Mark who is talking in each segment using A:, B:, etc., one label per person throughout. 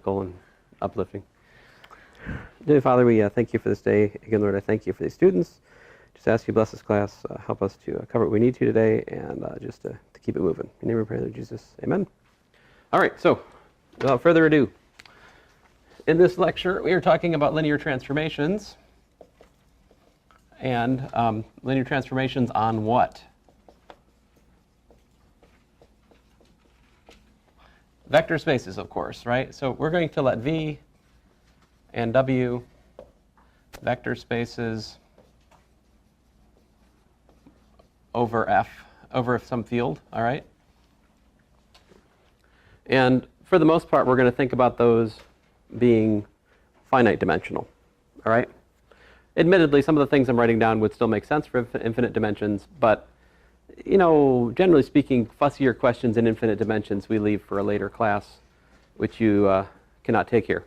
A: mystical and uplifting. Dear Father, we thank you for this day. Again, Lord, I thank you for these students. Just ask you to bless this class, help us to cover what we need to today, and just to keep it moving. In the name we pray, Lord Jesus. Amen. All right, so without further ado, in this lecture, we are talking about linear transformations. And linear transformations on what? Vector spaces, of course, right? So we're going to let V and W vector spaces over F, over some field, all right? And for the most part, we're going to think about those being finite dimensional, all right? Admittedly, some of the things I'm writing down would still make sense for infinite dimensions, but, you know, generally speaking, fussier questions in infinite dimensions we leave for a later class, which you cannot take here,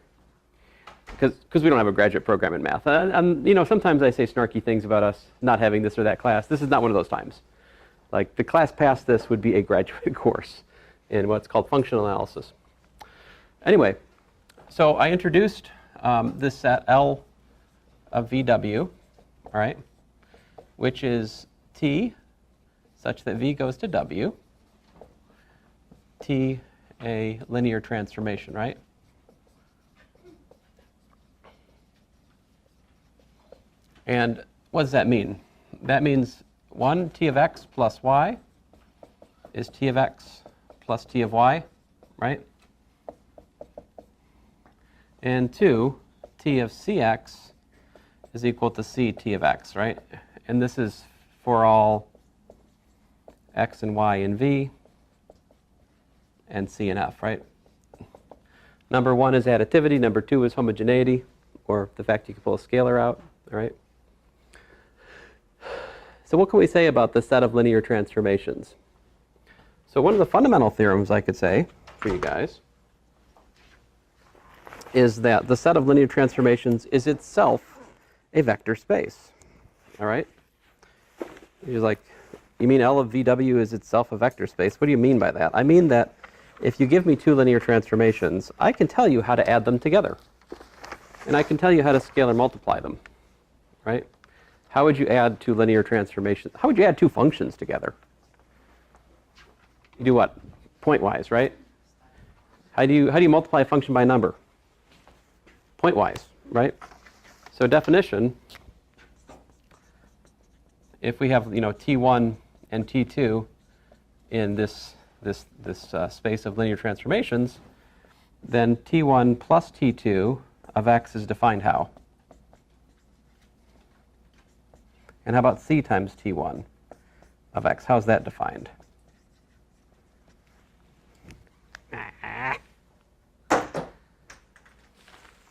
A: because we don't have a graduate program in math. And, you know, sometimes I say snarky things about us not having this or that class. This is not one of those times. Like, the class past this would be a graduate course in what's called functional analysis. Anyway, so I introduced this set L of VW, all right, which is T such that V goes to W, T a linear transformation, right? And what does that mean? That means 1, T of X plus Y is T of X plus T of Y, right? And 2, T of CX is equal to C T of X, right? And this is for all X and Y in V and C and F, right? Number 1 is additivity, number 2 is homogeneity, or the fact you can pull a scalar out, all right? So what can we say about the set of linear transformations? So one of the fundamental theorems I could say for you guys is that the set of linear transformations is itself a vector space, all right? You're like, you mean L of VW is itself a vector space? What do you mean by that? I mean that if you give me two linear transformations, I can tell you how to add them together. And I can tell you how to scalar multiply them, right? How would you add two linear transformations? How would you add two functions together? You do what? Pointwise, right? How do you multiply a function by a number? Pointwise, right? So definition, if we have, you know, T1 and T2 in this space of linear transformations, then T1 plus T2 of X is defined how? And how about C times T1 of X? How's that defined?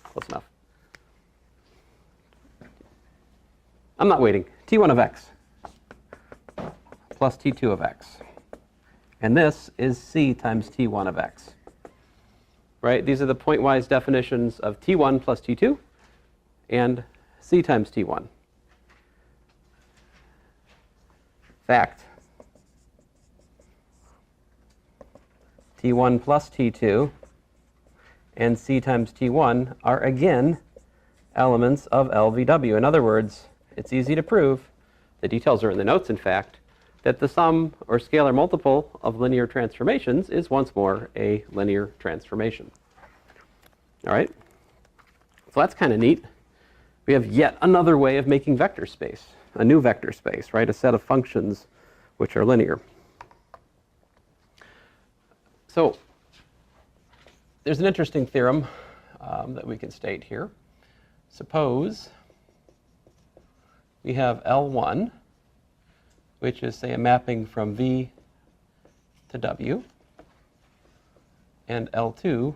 A: Close enough. I'm not waiting. T1 of X plus T2 of X. And this is C times T1 of X. Right? These are the pointwise definitions of T1 plus T2 and C times T1. Fact. T1 plus T2 and C times T1 are again elements of LVW. In other words, it's easy to prove, the details are in the notes in fact, that the sum or scalar multiple of linear transformations is once more a linear transformation. All right? So that's kind of neat. We have yet another way of making vector space, a new vector space, right? A set of functions which are linear. So there's an interesting theorem that we can state here. Suppose we have L1, which is, say, a mapping from V to W, and L2,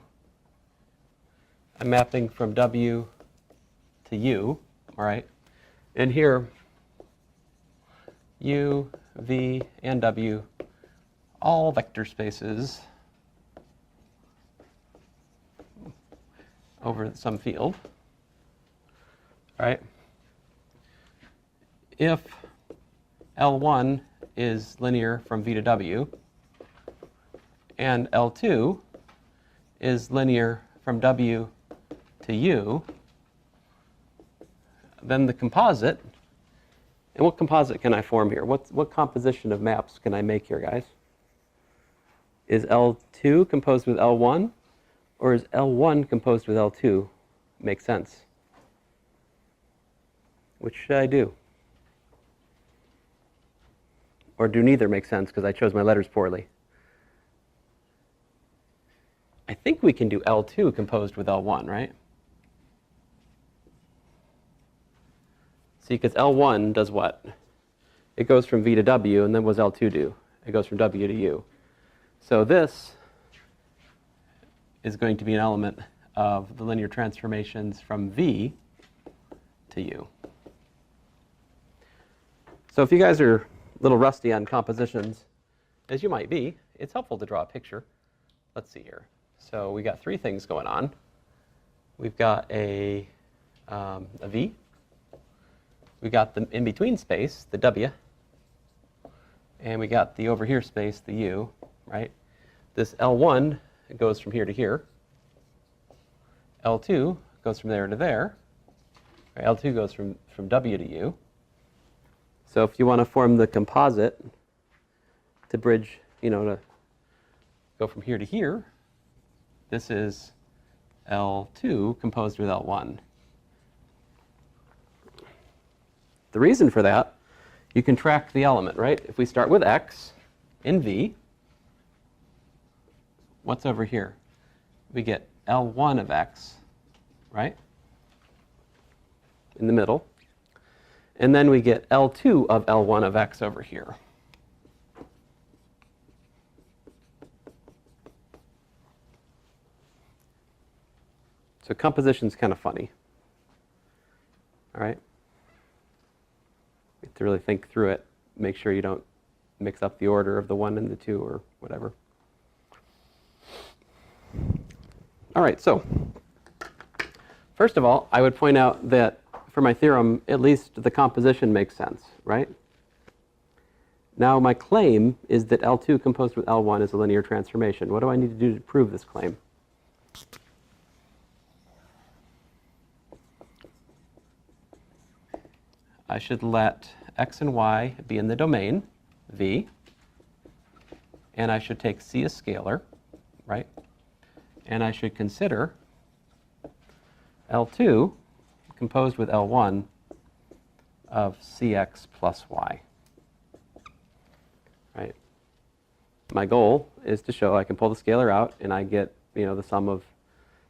A: a mapping from W to U, all right? And here, U, V, and W, all vector spaces over some field, all right? If L1 is linear from V to W, and L2 is linear from W to U, then the composite, and what composite can I form here? What composition of maps can I make here, guys? Is L2 composed with L1, or is L1 composed with L2? Make sense. Which should I do? Or do neither make sense because I chose my letters poorly? I think we can do L2 composed with L1, right? See, because L1 does what? It goes from V to W, and then what does L2 do? It goes from W to U. So this is going to be an element of the linear transformations from V to U. So if you guys are a little rusty on compositions, as you might be, it's helpful to draw a picture. Let's see here. So we got three things going on. We've got a V. We got the in-between space, the W. And we got the over here space, the U, right? This L1 goes from here to here. L2 goes from there to there. Right? L2 goes from W to U. So if you want to form the composite to bridge, to go from here to here, this is L2 composed with L1. The reason for that, you can track the element, right? If we start with X in V, what's over here? We get L1 of X, right? In the middle. And then we get L2 of L1 of X over here. So composition's kind of funny. All right? You have to really think through it. Make sure you don't mix up the order of the 1 and the 2 or whatever. All right, so first of all, I would point out that for my theorem, at least the composition makes sense, right? Now my claim is that L2 composed with L1 is a linear transformation. What do I need to do to prove this claim? I should let X and Y be in the domain, V, and I should take C as scalar, right? And I should consider L2 composed with L1 of Cx plus Y, right? My goal is to show I can pull the scalar out and I get, the sum of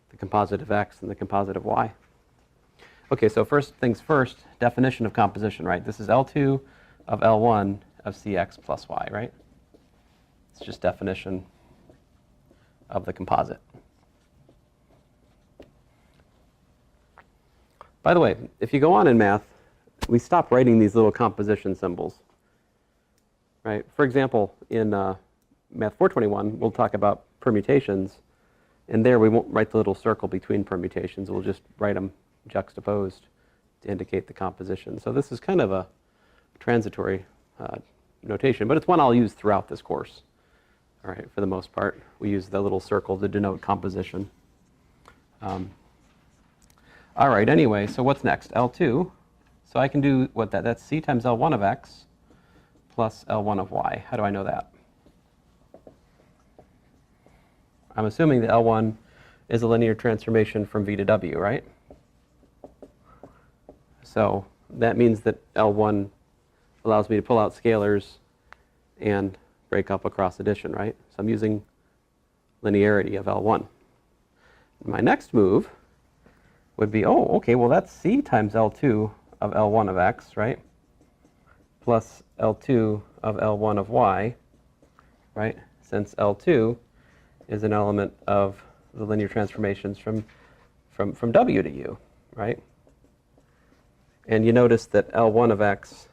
A: the composite of X and the composite of Y. Okay, so first things first, definition of composition, right? This is L2 of L1 of Cx plus Y, right? It's just definition of the composite. By the way, if you go on in math, we stop writing these little composition symbols, right? For example, in Math 421, we'll talk about permutations, and there we won't write the little circle between permutations. We'll just write them juxtaposed to indicate the composition. So this is kind of a transitory notation, but it's one I'll use throughout this course. All right, for the most part, we use the little circle to denote composition. All right, anyway, so what's next? L2. So I can do that's C times L1 of X plus L1 of Y. How do I know that? I'm assuming that L1 is a linear transformation from V to W, right? So that means that L1 allows me to pull out scalars and break up across addition, right? So I'm using linearity of L1. My next move would be, okay, well that's C times L2 of L1 of X, right? Plus L2 of L1 of Y, right? Since L2 is an element of the linear transformations from W to U, right? And you notice that L1 of X,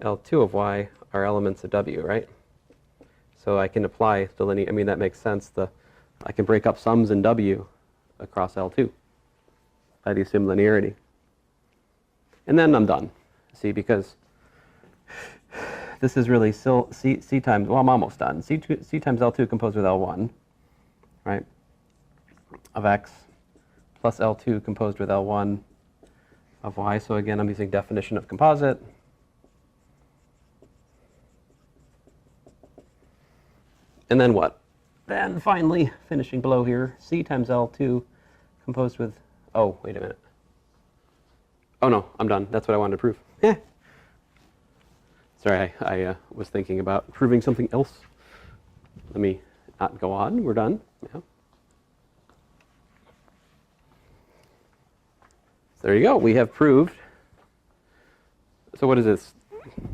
A: L2 of Y are elements of W, right? So I can apply the linear, that makes sense. I can break up sums in W across L2 by the assumed linearity. And then I'm done, see, because this is really still C times, I'm almost done. C times L2 composed with L1, right? of x plus L2 composed with L1 of y. So again, I'm using definition of composite. And then what? Then finally, finishing below here, C times L2 composed with, oh, wait a minute. Oh no, I'm done. That's what I wanted to prove. Sorry, I was thinking about proving something else. Let me not go on. We're done. Yeah. So there you go. We have proved. So what is this?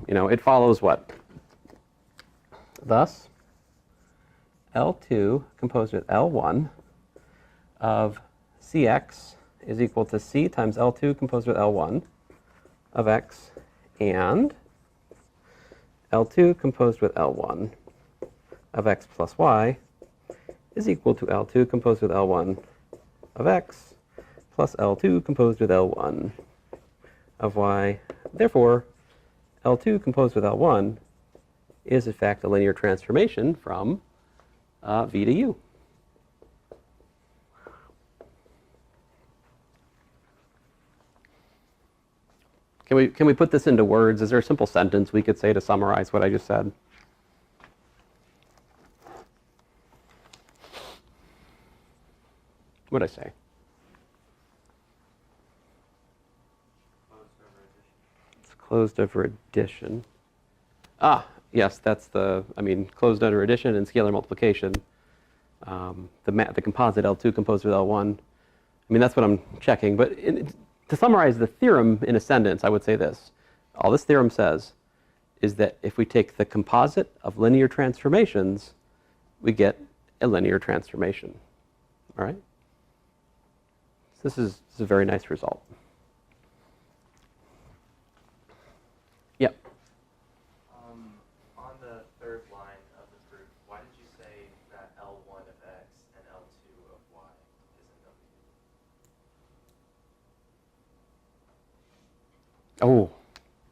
A: It follows what? Thus, L2 composed with L1 of Cx is equal to C times L2 composed with L1 of x, and L2 composed with L1 of x plus y is equal to L2 composed with L1 of x plus L2 composed with L1 of y. Therefore, L2 composed with L1 is in fact a linear transformation from V to U. Can we put this into words? Is there a simple sentence we could say to summarize what I just said? What did I say? It's closed over addition. Ah, yes, that's closed over addition and scalar multiplication. The composite L2 composed with L1. That's what I'm checking. But to summarize the theorem in a sentence, I would say this. All this theorem says is that if we take the composite of linear transformations, we get a linear transformation. All right? So this is a very nice result. Yep.
B: On the third line of the proof, why did you say that L1 of x and L2 of y is in W?
A: Oh,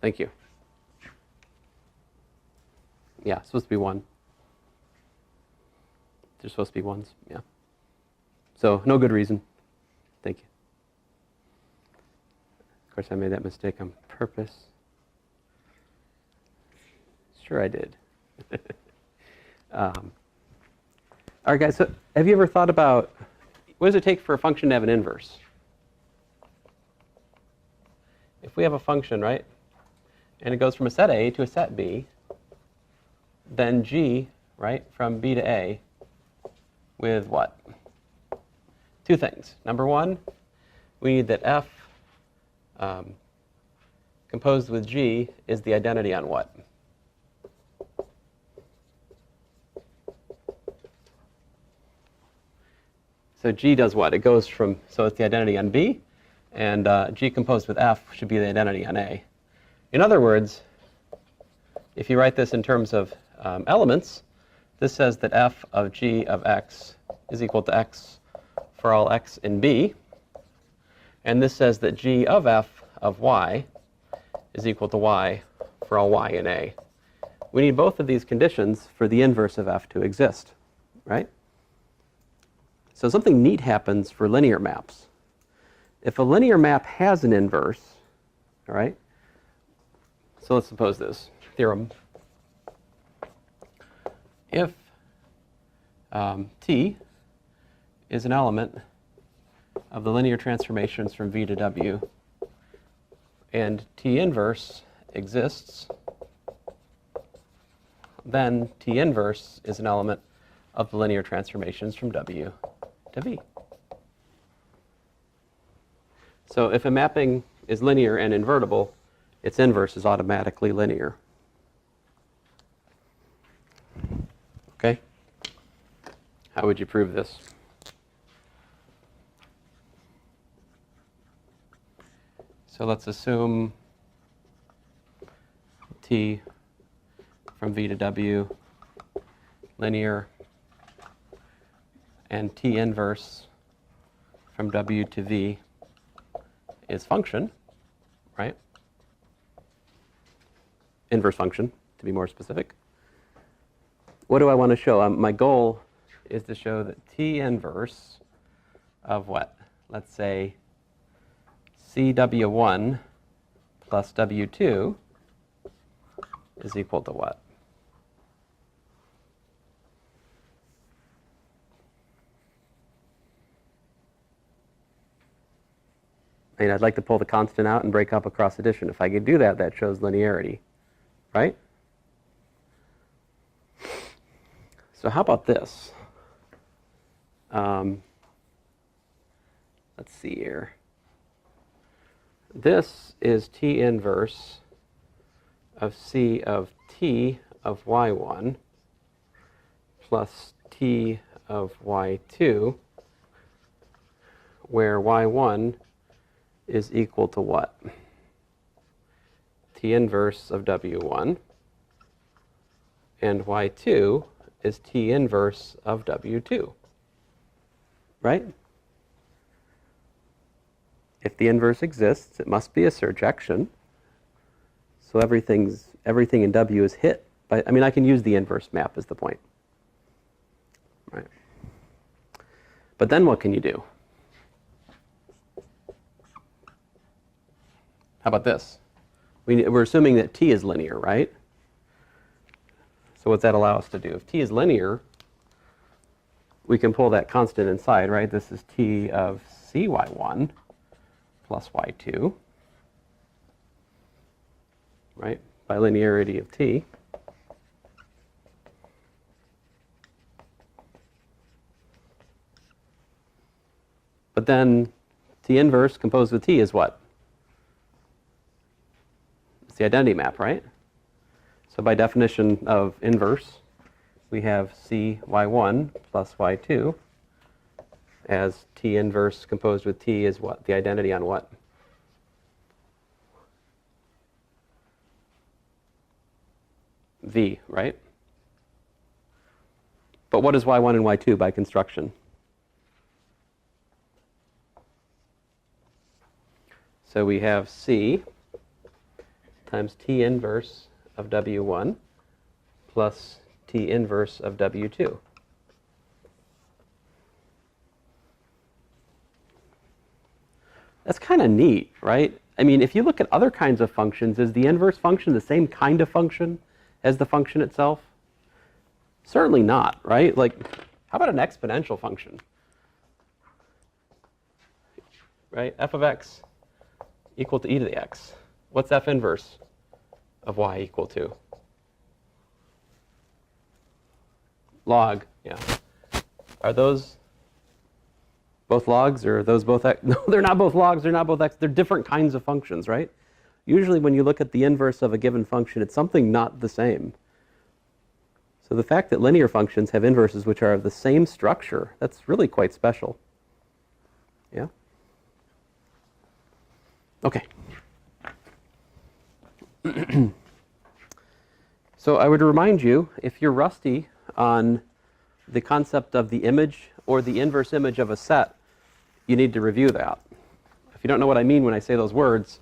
A: thank you. Yeah, it's supposed to be 1. They're supposed to be 1s, yeah. So, no good reason. Thank you. Of course, I made that mistake on purpose. Sure I did. All right, guys, so have you ever thought about, what does it take for a function to have an inverse? If we have a function, right, and it goes from a set A to a set B, then G, right, from B to A with what? 2 things. Number 1, we need that F composed with G is the identity on what? So G does what? It goes from, so it's the identity on B, and G composed with F should be the identity on A. In other words, if you write this in terms of elements, this says that F of G of X is equal to X for all X in B, and this says that G of F of Y is equal to Y for all Y in A. We need both of these conditions for the inverse of F to exist, right? So something neat happens for linear maps. If a linear map has an inverse, all right, so let's suppose this theorem. If T is an element of the linear transformations from V to W, and T inverse exists, then T inverse is an element of the linear transformations from W to V. So if a mapping is linear and invertible, its inverse is automatically linear. Okay? How would you prove this? So let's assume T from V to W linear, and T inverse from W to V is function, right? Inverse function, to be more specific. What do I want to show? My goal is to show that T inverse of what? Let's say CW1 plus W2 is equal to what? I mean, I'd like to pull the constant out and break up across addition. If I could do that, that shows linearity, right? So how about this? Let's see here. This is T inverse of C of T of y1 plus T of y2, where y1 is equal to what? T inverse of W1, and y2 is T inverse of W2, right? If the inverse exists, it must be a surjection. So everything in W is hit by, I mean, I can use the inverse map as the point, right? But then what can you do? How about this? We're assuming that T is linear, right? So what's that allow us to do? If T is linear, we can pull that constant inside, right? This is T of CY1 plus Y2, right? By linearity of T. But then T inverse composed with T is what? It's the identity map, right? So by definition of inverse, we have CY1 plus Y2 as T inverse composed with T is what? The identity on what? V, right? But what is Y1 and Y2 by construction? So we have C times T inverse of W1 plus T inverse of W2. That's kind of neat, right? I mean, if you look at other kinds of functions, is the inverse function the same kind of function as the function itself? Certainly not, right? Like, how about an exponential function? Right? F of x equal to e to the x. What's f inverse of y equal to? Log, yeah. Are those both logs, or are those both x? No, they're not both logs, they're not both x. They're different kinds of functions, right? Usually when you look at the inverse of a given function, it's something not the same. So the fact that linear functions have inverses which are of the same structure, that's really quite special. Yeah? Okay. So I would remind you, if you're rusty on the concept of the image or the inverse image of a set, you need to review that. If you don't know what I mean when I say those words,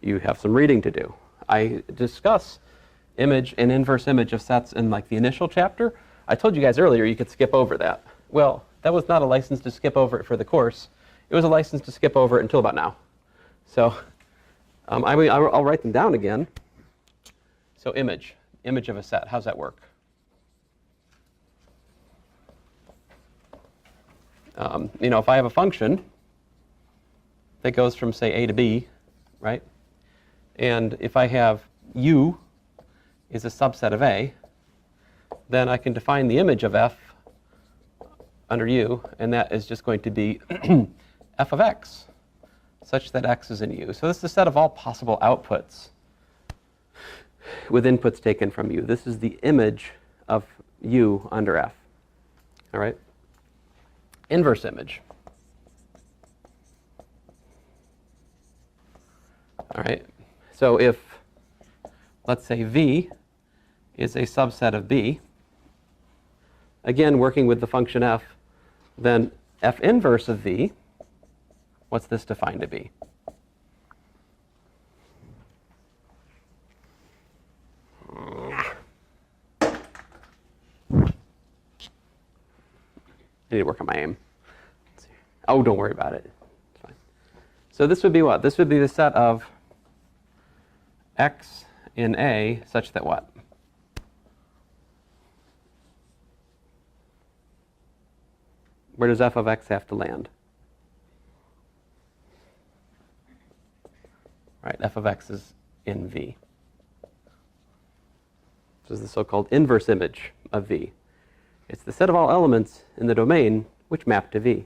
A: you have some reading to do. I discuss image and inverse image of sets in like the initial chapter. I told you guys earlier you could skip over that. Well, that was not a license to skip over it for the course. It was a license to skip over it until about now. So I'll write them down again. So image of a set, how's that work? You know, if I have a function that goes from, say, A to B, right? And if I have U is a subset of A, then I can define the image of f under U, and that is just going to be f of x, such that x is in U. So this is a set of all possible outputs with inputs taken from U. This is the image of U under f. All right? Inverse image. All right? So if, let's say, V is a subset of B, again, working with the function f, then f inverse of V, what's this defined to be? I need to work on my aim. Let's see. Oh, don't worry about it. It's fine. So this would be what? This would be the set of x in A such that what? Where does f of x have to land? Right, f of x is in V. This is the so-called inverse image of V. It's the set of all elements in the domain which map to V.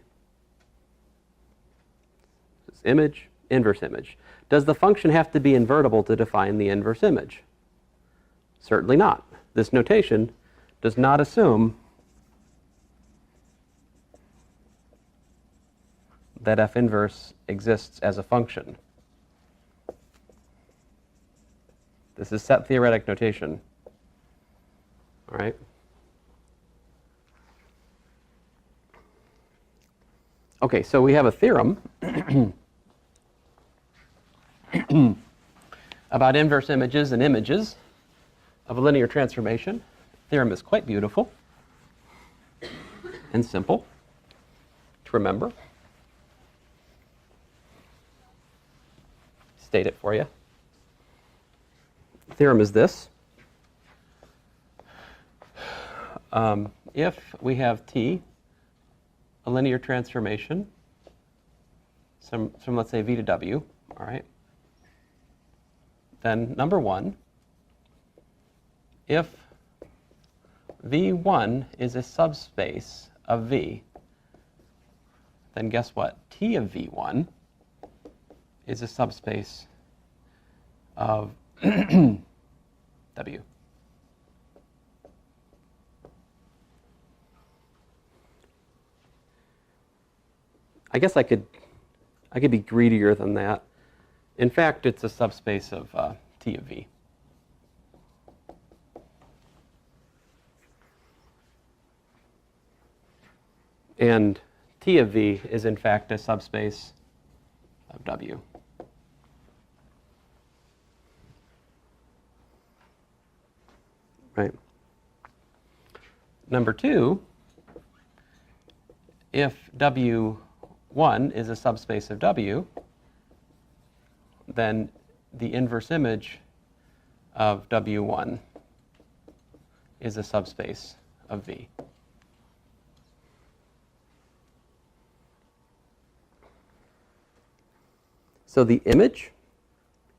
A: This image, inverse image. Does the function have to be invertible to define the inverse image? Certainly not. This notation does not assume that f inverse exists as a function. This is set theoretic notation. All right? Okay, so we have a theorem about inverse images and images of a linear transformation. The theorem is quite beautiful and simple to remember. State it for you. The theorem is this. If we have T, a linear transformation, from let's say V to W, all right, then number one, if V1 is a subspace of V, then guess what? T of V1 is a subspace of W. I guess I could be greedier than that. In fact, it's a subspace of T of V. And T of V is in fact a subspace of W. Right. Number two, if W1 is a subspace of W, then the inverse image of W1 is a subspace of V. So the image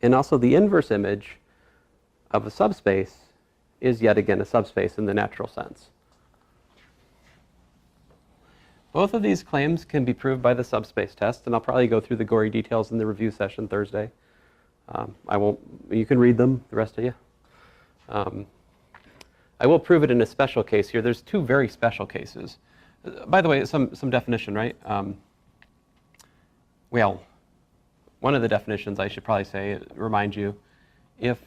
A: and also the inverse image of a subspace is yet again a subspace in the natural sense. Both of these claims can be proved by the subspace test, and I'll probably go through the gory details in the review session Thursday. I won't, you can read them, the rest of you. I will prove it in a special case here. There's two very special cases. By the way, some definition, right? Well, one of the definitions I should probably say, remind you, if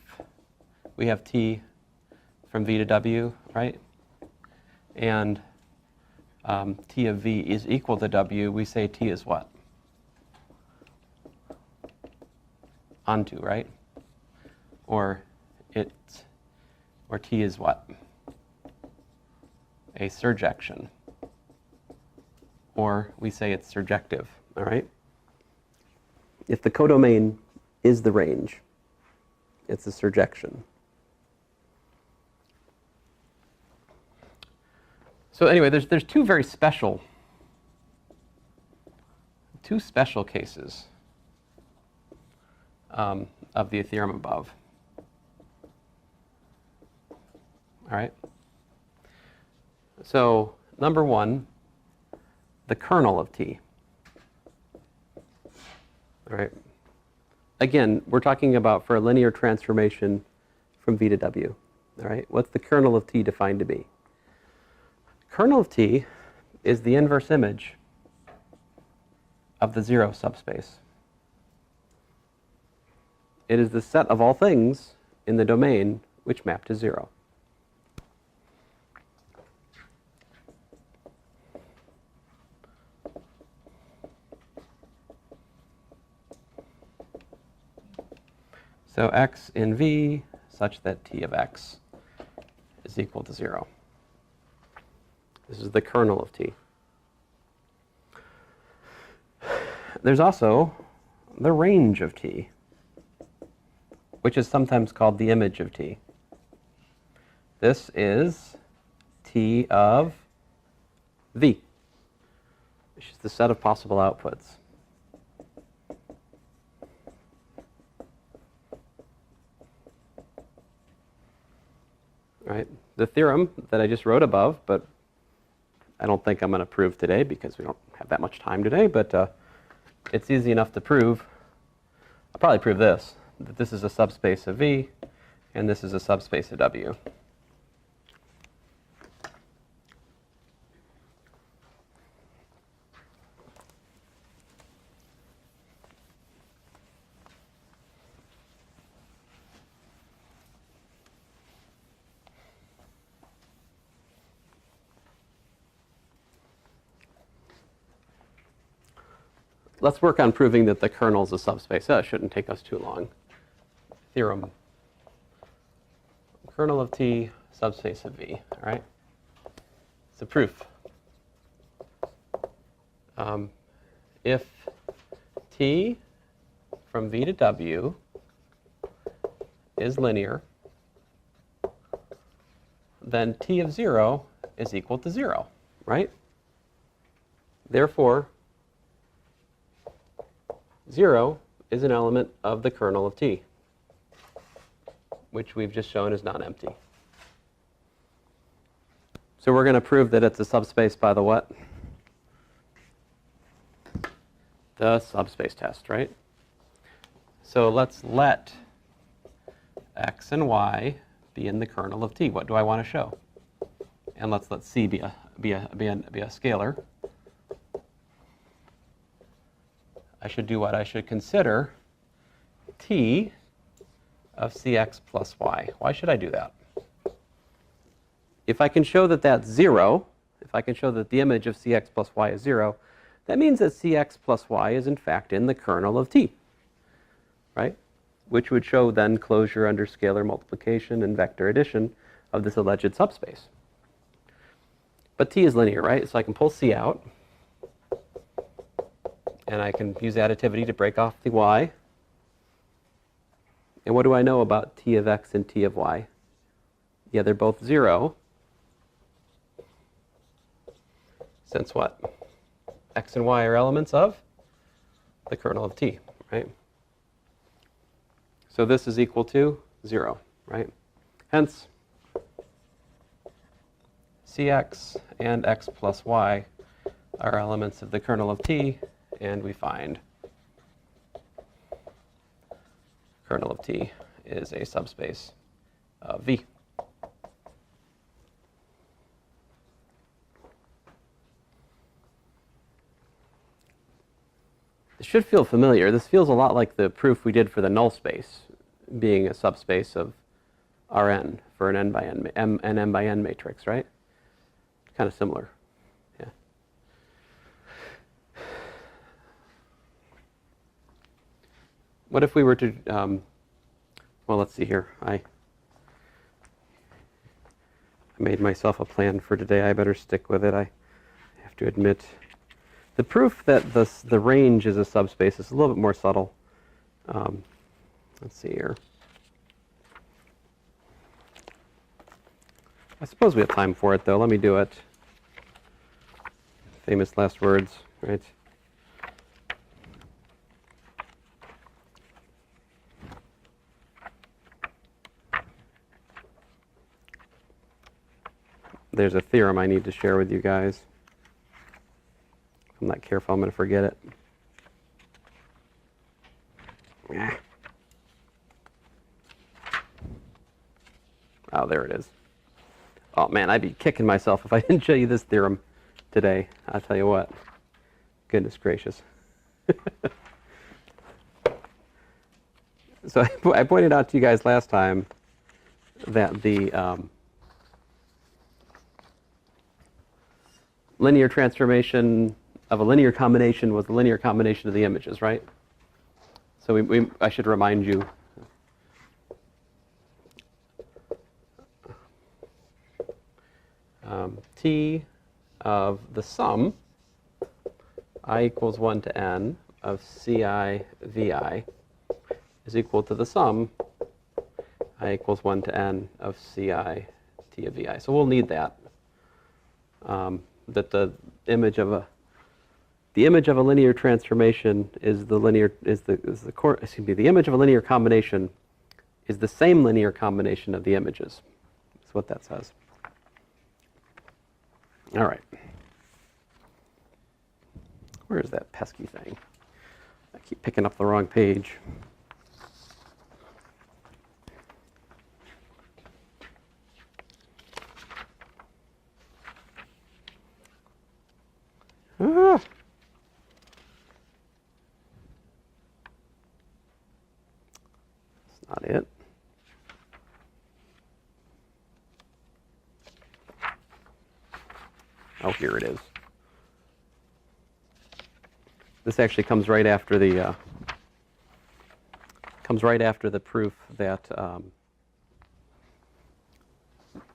A: we have T from V to W, right? And T of V is equal to W, we say T is what? Onto, right? Or T is what? A surjection. Or we say it's surjective, all right? If the codomain is the range, it's a surjection. So anyway, there's two very special cases of the theorem above. All right. So number one, the kernel of T. All right. Again, we're talking about for a linear transformation from V to W. All right. What's the kernel of T defined to be? Kernel of T is the inverse image of the zero subspace. It is the set of all things in the domain which map to zero. So x in V such that T of x is equal to 0. This is the kernel of T. there's also the range of T, which is sometimes called the image of T. This is T of V, which is the set of possible outputs. Right? The theorem that I just wrote above, but I don't think I'm going to prove today because we don't have that much time today, but it's easy enough to prove. I'll probably prove this, that this is a subspace of V, and this is a subspace of W. Let's work on proving that the kernel is a subspace. That shouldn't take us too long. Theorem. Kernel of T, subspace of V. All right? It's a proof. If T from V to W is linear, then T of 0 is equal to 0, right? Therefore, 0 is an element of the kernel of T, which we've just shown is non-empty. So we're going to prove that it's a subspace by the what? The subspace test, right? So let's let x and y be in the kernel of T. What do I want to show? And let's let C be a scalar. I should do what? I should consider T of Cx plus y. Why should I do that? If I can show that that's 0, if I can show that the image of Cx plus y is 0, that means that Cx plus y is in fact in the kernel of T, right? Which would show then closure under scalar multiplication and vector addition of this alleged subspace. But T is linear, right? So I can pull C out. And I can use additivity to break off the y. And what do I know about T of x and T of y? Yeah, they're both 0. Since what? X and y are elements of the kernel of T, right? So this is equal to 0, right? Hence, Cx and x plus y are elements of the kernel of T, and we find kernel of T is a subspace of V. This should feel familiar. This feels a lot like the proof we did for the null space being a subspace of Rn for an n by n matrix, right? Kind of similar. Yeah. What if we were to, well, let's see here. I made myself a plan for today. I better stick with it. I have to admit. The proof that the range is a subspace is a little bit more subtle. Let's see here. I suppose we have time for it, though. Let me do it. Famous last words, right? There's a theorem I need to share with you guys. If I'm not careful, I'm going to forget it. Oh, there it is. Oh, man, I'd be kicking myself if I didn't show you this theorem today. I'll tell you what. Goodness gracious. So I pointed out to you guys last time that the linear transformation of a linear combination was the linear combination of the images, right? So I should remind you. T of the sum, I equals 1 to n, of ci vi is equal to the sum I equals 1 to n of ci t of vi. So we'll need that. That the image of a linear transformation is the image of a linear combination is the same linear combination of the images. That's what that says. All right. Where is that pesky thing? I keep picking up the wrong page. Ah. That's not it. Oh, here it is. This actually comes right after the proof that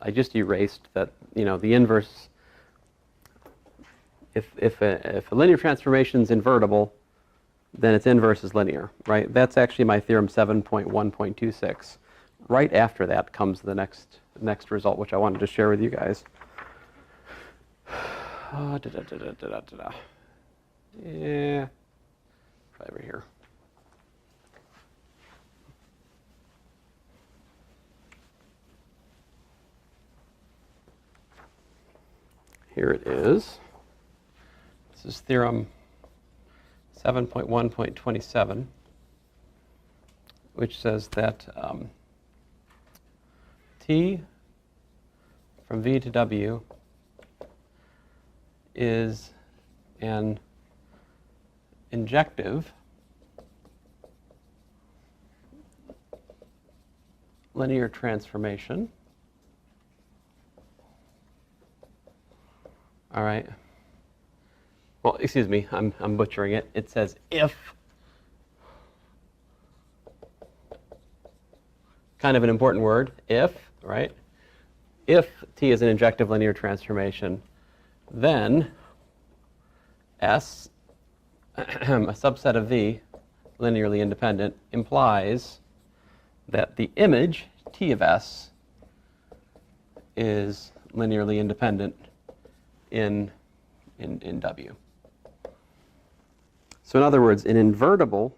A: I just erased. That the inverse. If a linear transformation is invertible, then its inverse is linear, right? That's actually my theorem 7.1.26. Right after that comes the next result, which I wanted to share with you guys. Yeah, probably over here. Here it is. This is theorem 7.1.27, which says that T from V to W is an injective linear transformation. All right. Well, excuse me, I'm butchering it. It says if, kind of an important word, if, right? If T is an injective linear transformation, then S, a subset of V, linearly independent, implies that the image, T of S, is linearly independent in W. So in other words, an invertible,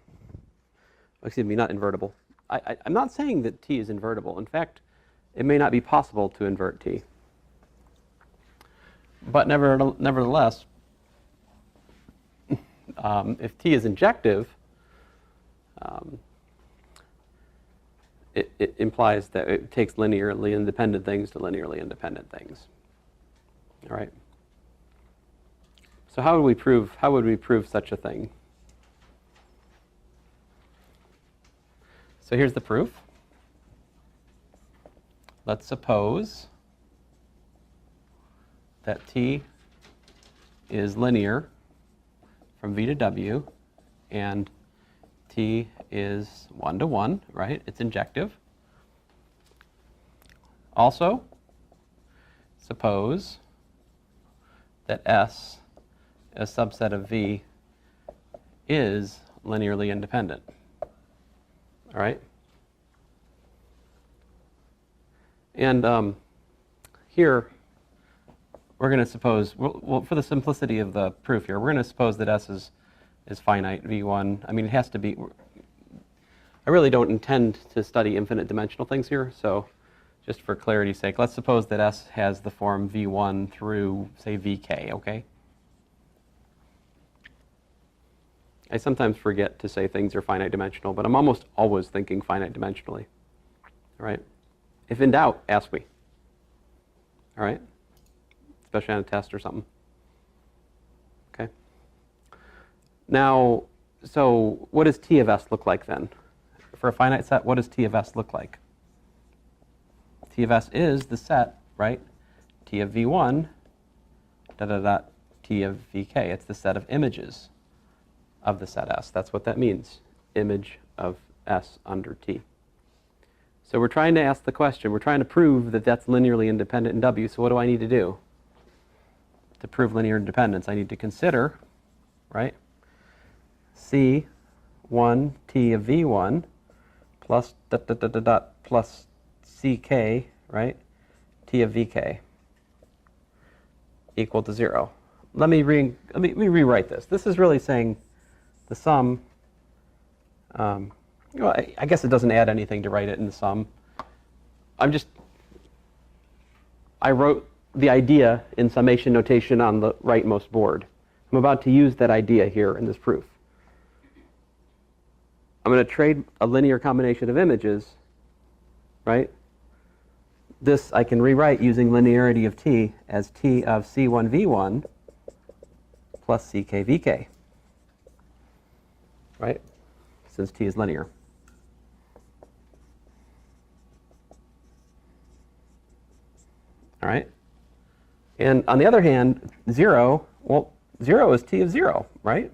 A: excuse me, not invertible. I'm not saying that T is invertible. In fact, it may not be possible to invert T. But nevertheless, if T is injective, it implies that it takes linearly independent things to linearly independent things. All right. So how would we prove such a thing? So here's the proof. Let's suppose that T is linear from V to W, and T is 1 to 1, right? It's injective. Also, suppose that S, a subset of V, is linearly independent. All right? And here, we're going to suppose, well, for the simplicity of the proof here, we're going to suppose that S is finite, V1. I mean, it has to be. I really don't intend to study infinite dimensional things here, so just for clarity's sake, let's suppose that S has the form V1 through, say, VK, okay? I sometimes forget to say things are finite dimensional, but I'm almost always thinking finite dimensionally. All right? If in doubt, ask me. All right? Especially on a test or something. Okay? Now, so what does T of S look like then? For a finite set, what does T of S look like? T of S is the set, right? T of V1, T of VK. It's the set of images of the set S. That's what that means, image of S under T. So we're trying to ask the question, we're trying to prove that that's linearly independent in W, so what do I need to do? To prove linear independence, I need to consider, right, C1 T of V1 plus dot dot dot dot dot plus CK, right? T of VK equal to 0. Let me rewrite this. This is really saying the sum, well, I guess it doesn't add anything to write it in the sum. I wrote the idea in summation notation on the rightmost board. I'm about to use that idea here in this proof. I'm going to trade a linear combination of images, right? This I can rewrite using linearity of T as T of C1 V1 plus CK VK, right? Since T is linear. All right? And on the other hand, 0, well, 0 is T of 0, right?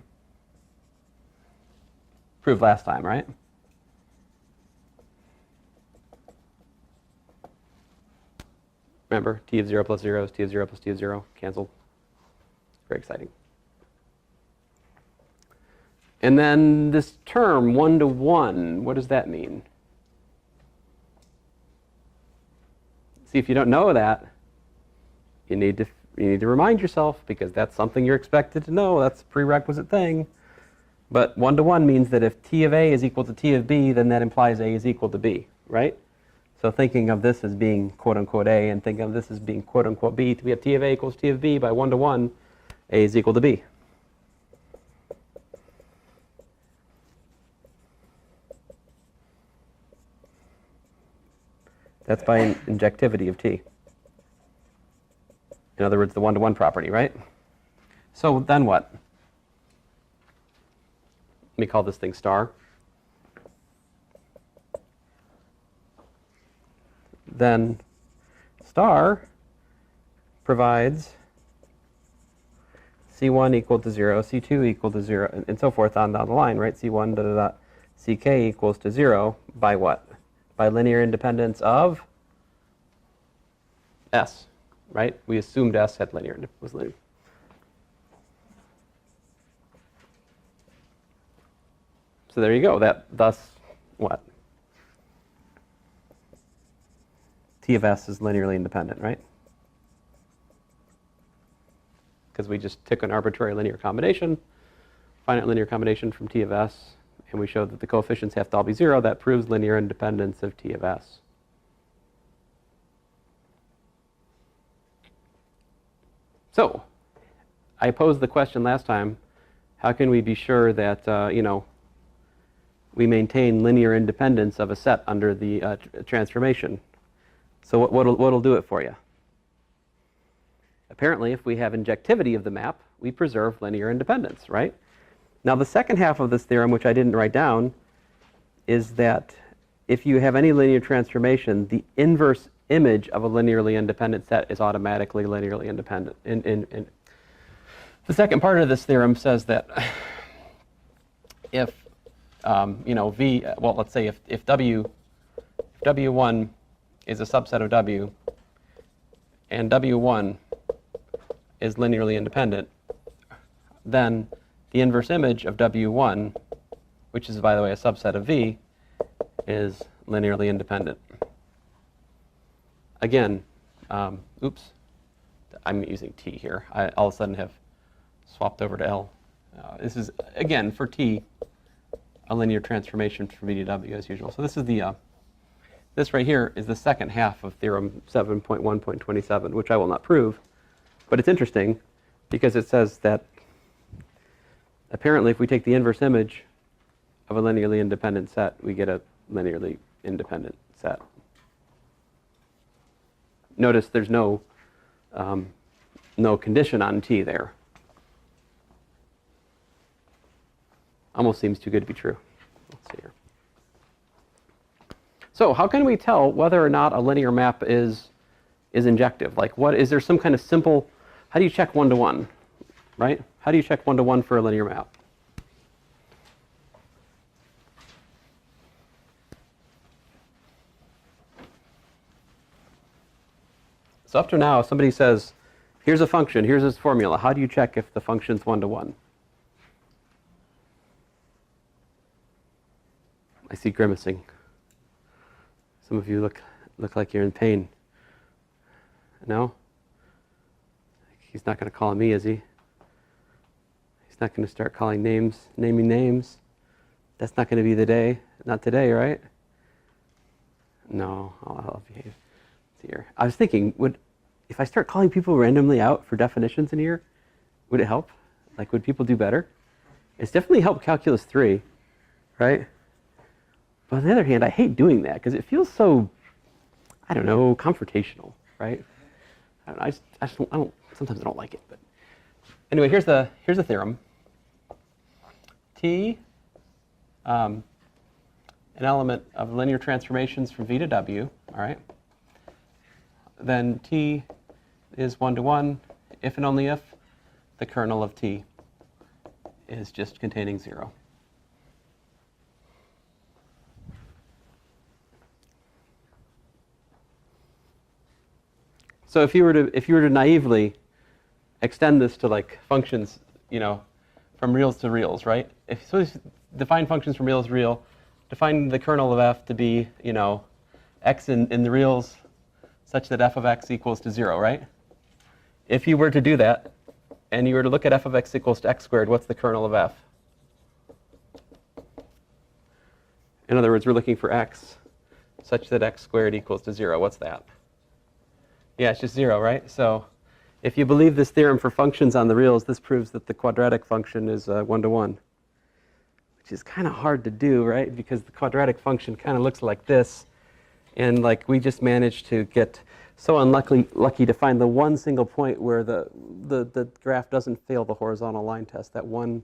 A: Proved last time, right? Remember, T of 0 plus 0 is T of 0 plus T of 0, canceled. Very exciting. And then this term, 1 to 1, what does that mean? See, if you don't know that, you need to remind yourself, because that's something you're expected to know. That's a prerequisite thing. But 1 to 1 means that if T of A is equal to T of B, then that implies A is equal to B, right? So thinking of this as being quote-unquote A and thinking of this as being quote-unquote B, we have T of A equals T of B by 1 to 1, A is equal to B. That's by injectivity of T. In other words, the 1 to 1 property, right? So then what? Let me call this thing star. Then star provides C1 equal to 0, C2 equal to 0, and so forth on down the line, right? C1 dot CK equals to 0 by what? By linear independence of S, right? We assumed S had was linear. So there you go. Thus, what? T of S is linearly independent, right? Because we just took an arbitrary linear combination, finite linear combination from T of S, and we showed that the coefficients have to all be 0. That proves linear independence of T of S. So, I posed the question last time, how can we be sure that, we maintain linear independence of a set under the transformation? So what'll do it for you? Apparently, if we have injectivity of the map, we preserve linear independence, right? Now, the second half of this theorem, which I didn't write down, is that if you have any linear transformation, the inverse image of a linearly independent set is automatically linearly independent. The second part of this theorem says that if let's say if W1 is a subset of W, and W1 is linearly independent, then the inverse image of W1, which is, by the way, a subset of V, is linearly independent. Again, oops, I'm using T here. I all of a sudden have swapped over to L. This is, again, for T, a linear transformation from V to W as usual. So this is this right here is the second half of theorem 7.1.27, which I will not prove, but it's interesting because it says that apparently if we take the inverse image of a linearly independent set, we get a linearly independent set. Notice there's no condition on T there. Almost seems too good to be true. Let's see here. So how can we tell whether or not a linear map is injective? Like, what is there some kind of simple? How do you check 1 to 1, right? How do you check 1 to 1 for a linear map? So up to now, somebody says, here's a function, here's its formula. How do you check if the function's 1 to 1? I see grimacing. Some of you look like you're in pain. No? He's not going to call on me, is he? He's not going to start calling names, naming names. That's not going to be the day. Not today, right? No, I'll behave. Here. I was thinking, if I start calling people randomly out for definitions in here, would it help? Like, would people do better? It's definitely helped Calculus 3, right? But on the other hand, I hate doing that because it feels so, I don't know, confrontational, right? I don't know, sometimes I don't like it. But anyway, here's the theorem. T, an element of linear transformations from V to W, all right? Then T is 1 to 1 if and only if the kernel of T is just containing 0. So if you were to naively extend this to like functions, from reals to reals, right? If so, define functions from real to real, define the kernel of f to be, x in the reals such that f of x equals to 0, right? If you were to do that, and you were to look at f of x equals to x squared, what's the kernel of f? In other words, we're looking for x such that x squared equals to 0. What's that? Yeah, it's just 0, right? So if you believe this theorem for functions on the reals, this proves that the quadratic function is 1 to 1, which is kind of hard to do, right? Because the quadratic function kind of looks like this. And like we just managed to get so lucky to find the one single point where the graph doesn't fail the horizontal line test, that one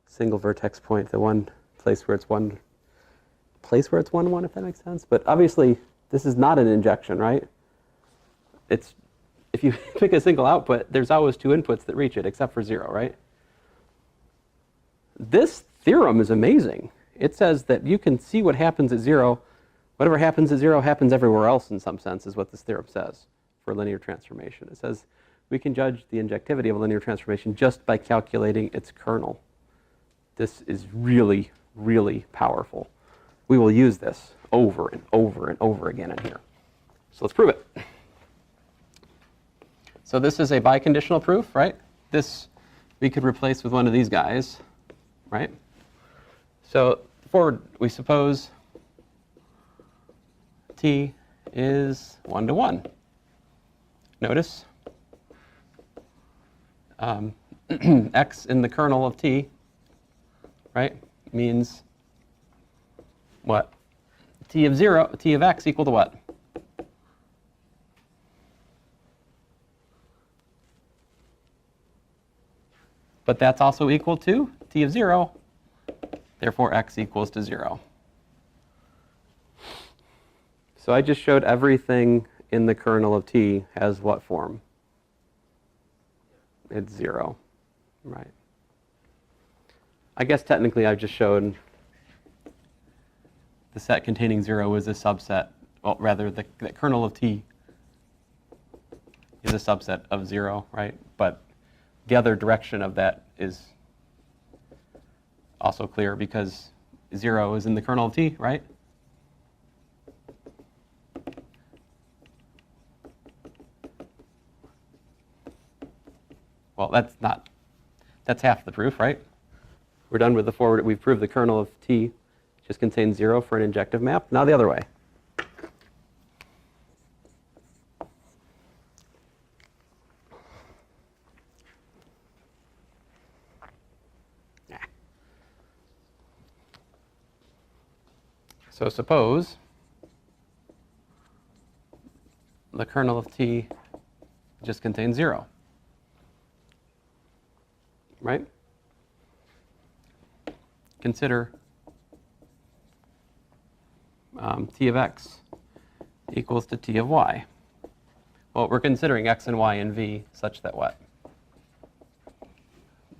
A: single vertex point, the one place where it's 1, 1, if that makes sense. But obviously, this is not an injection, right? It's, if you pick a single output, there's always 2 inputs that reach it, except for 0, right? This theorem is amazing. It says that you can see what happens at 0. Whatever happens at 0 happens everywhere else in some sense, is what this theorem says for a linear transformation. It says we can judge the injectivity of a linear transformation just by calculating its kernel. This is really, really powerful. We will use this over and over and over again in here. So let's prove it. So this is a biconditional proof, right? This we could replace with one of these guys, right? So forward, we suppose T is 1 to 1. Notice x in the kernel of T, right, means what? T of x equal to what? But that's also equal to T of 0, therefore x equals to 0. So I just showed everything in the kernel of T has what form? It's 0, right? I guess technically I've just shown the set containing 0 is a subset, well, rather the kernel of T is a subset of 0, right? But the other direction of that is also clear because 0 is in the kernel of T, right? Well, that's half the proof, right? We're done with the forward. We've proved the kernel of T just contains 0 for an injective map. Now the other way. So suppose the kernel of T just contains 0. Right? Consider T of x equals to T of y. Well, we're considering x and y and v such that what?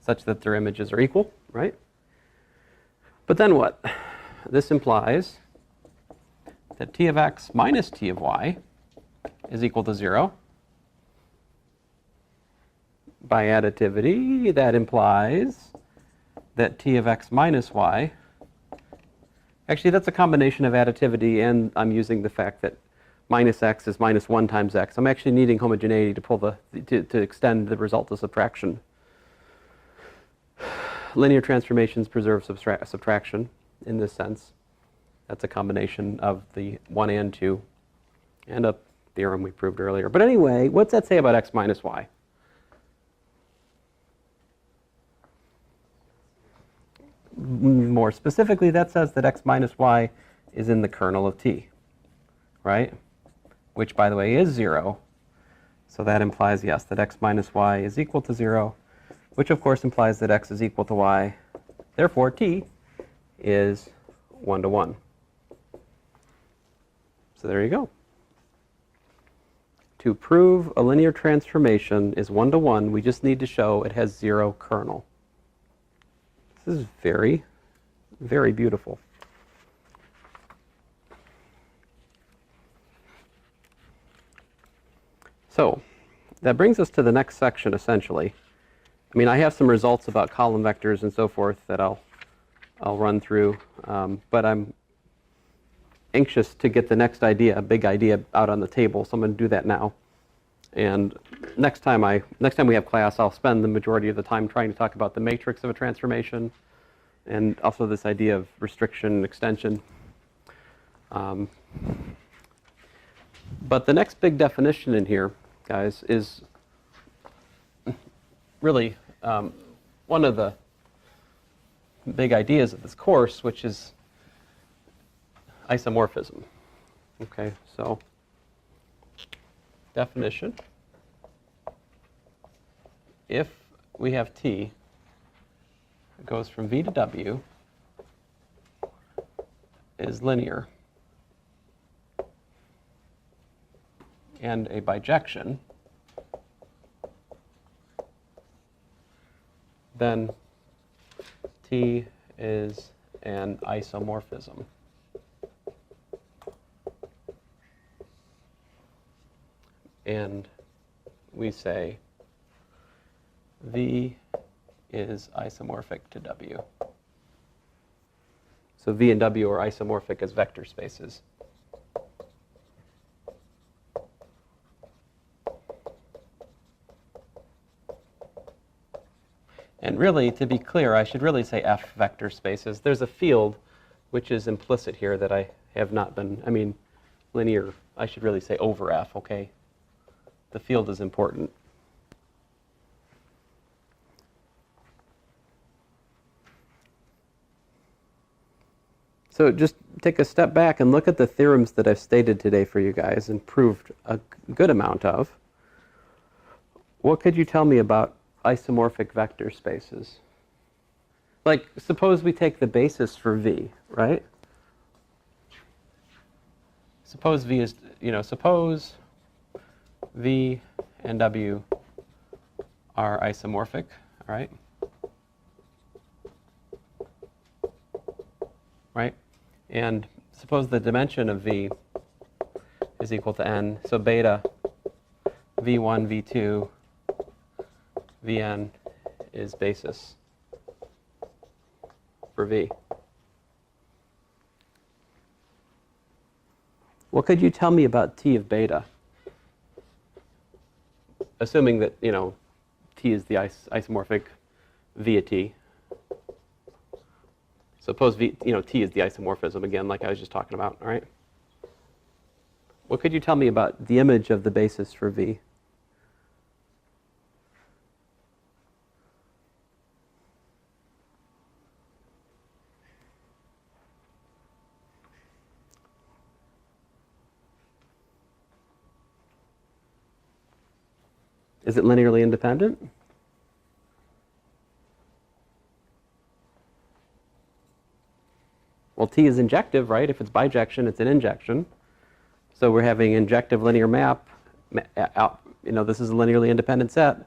A: Such that their images are equal, right? But then what? This implies that T of x minus T of y is equal to 0. By additivity, that implies that T of x minus y Actually, that's a combination of additivity, and I'm using the fact that minus x is minus 1 times x. I'm actually needing homogeneity to pull to extend the result of subtraction. Linear transformations preserve subtraction in this sense. That's a combination of the 1 and 2 and a theorem we proved earlier. But anyway, what's that say about x minus y? More specifically, that says that x minus y is in the kernel of T, right? Which, by the way, is 0. So that implies, yes, that x minus y is equal to 0, which of course implies that x is equal to y. Therefore, T is 1 to 1. So there you go. To prove a linear transformation is 1 to 1, we just need to show it has 0 kernel. This is very, very beautiful. So that brings us to the next section, essentially. I mean, I have some results about column vectors and so forth that I'll run through, but I'm anxious to get the next idea, a big idea, out on the table, so I'm going to do that now. And next time we have class, I'll spend the majority of the time trying to talk about the matrix of a transformation, and also this idea of restriction and extension. But the next big definition in here, guys, is really one of the big ideas of this course, which is isomorphism. Okay, so definition. If we have T, it goes from V to W, is linear, and a bijection, then T is an isomorphism. And we say V is isomorphic to W. So V and W are isomorphic as vector spaces. And really, to be clear, I should really say F vector spaces. There's a field which is implicit here that I have not been, I mean, linear, I should really say over F, okay? The field is important. So just take a step back and look at the theorems that I've stated today for you guys and proved a good amount of. What could you tell me about isomorphic vector spaces? Like, suppose we take the basis for V, right? Suppose V is, suppose V and W are isomorphic, all right? Right? And suppose the dimension of V is equal to n, so beta V1, V2, Vn is basis for V. What could you tell me about T of beta? Assuming that, T is the isomorphic V of T. Suppose T is the isomorphism again, like I was just talking about, all right? What could you tell me about the image of the basis for V? Is it linearly independent? Well, T is injective, right? If it's bijection, it's an injection. So we're having injective linear map. This is a linearly independent set.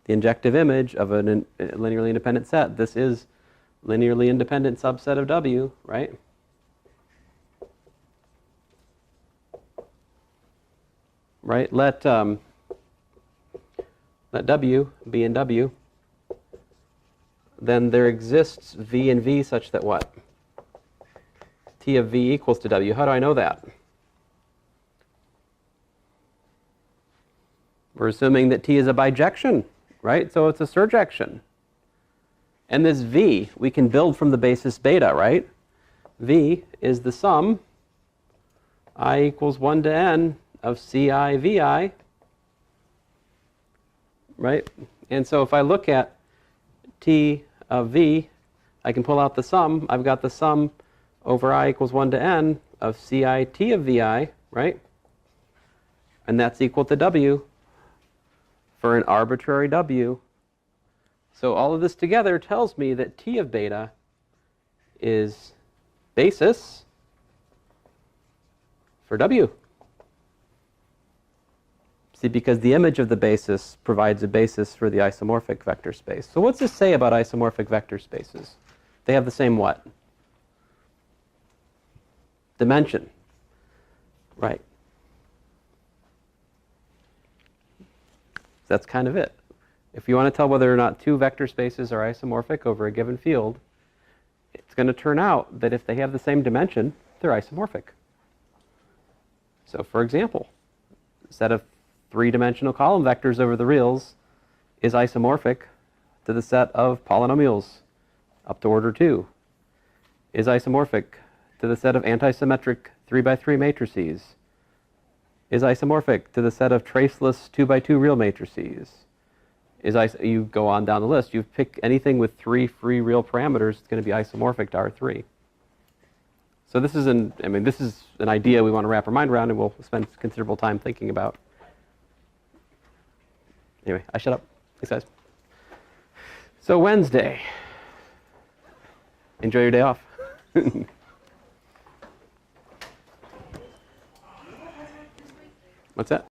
A: The injective image of a linearly independent set. This is linearly independent subset of W, right? Right? Let W be in W. Then there exists V and V such that what? T of V equals to W. How do I know that? We're assuming that T is a bijection, right? So it's a surjection. And this V, we can build from the basis beta, right? V is the sum, I equals 1 to n, of Ci Vi, right? And so if I look at T of V, I can pull out the sum. I've got the sum over I equals 1 to n of Ci T of Vi, right? And that's equal to W for an arbitrary W. So all of this together tells me that T of beta is basis for W. See, because the image of the basis provides a basis for the isomorphic vector space. So what's this say about isomorphic vector spaces? They have the same what? Dimension. Right. That's kind of it. If you want to tell whether or not two vector spaces are isomorphic over a given field, it's going to turn out that if they have the same dimension, they're isomorphic. So for example, a set of three-dimensional column vectors over the reals is isomorphic to the set of polynomials up to order 2, is isomorphic to the set of antisymmetric 3x3 matrices, is isomorphic to the set of traceless 2x2 real matrices. You go on down the list. You pick anything with 3 free real parameters, it's going to be isomorphic to R3. So this is an idea we want to wrap our mind around, and we'll spend considerable time thinking about. Anyway, I shut up. Thanks, guys. So Wednesday. Enjoy your day off. What's that?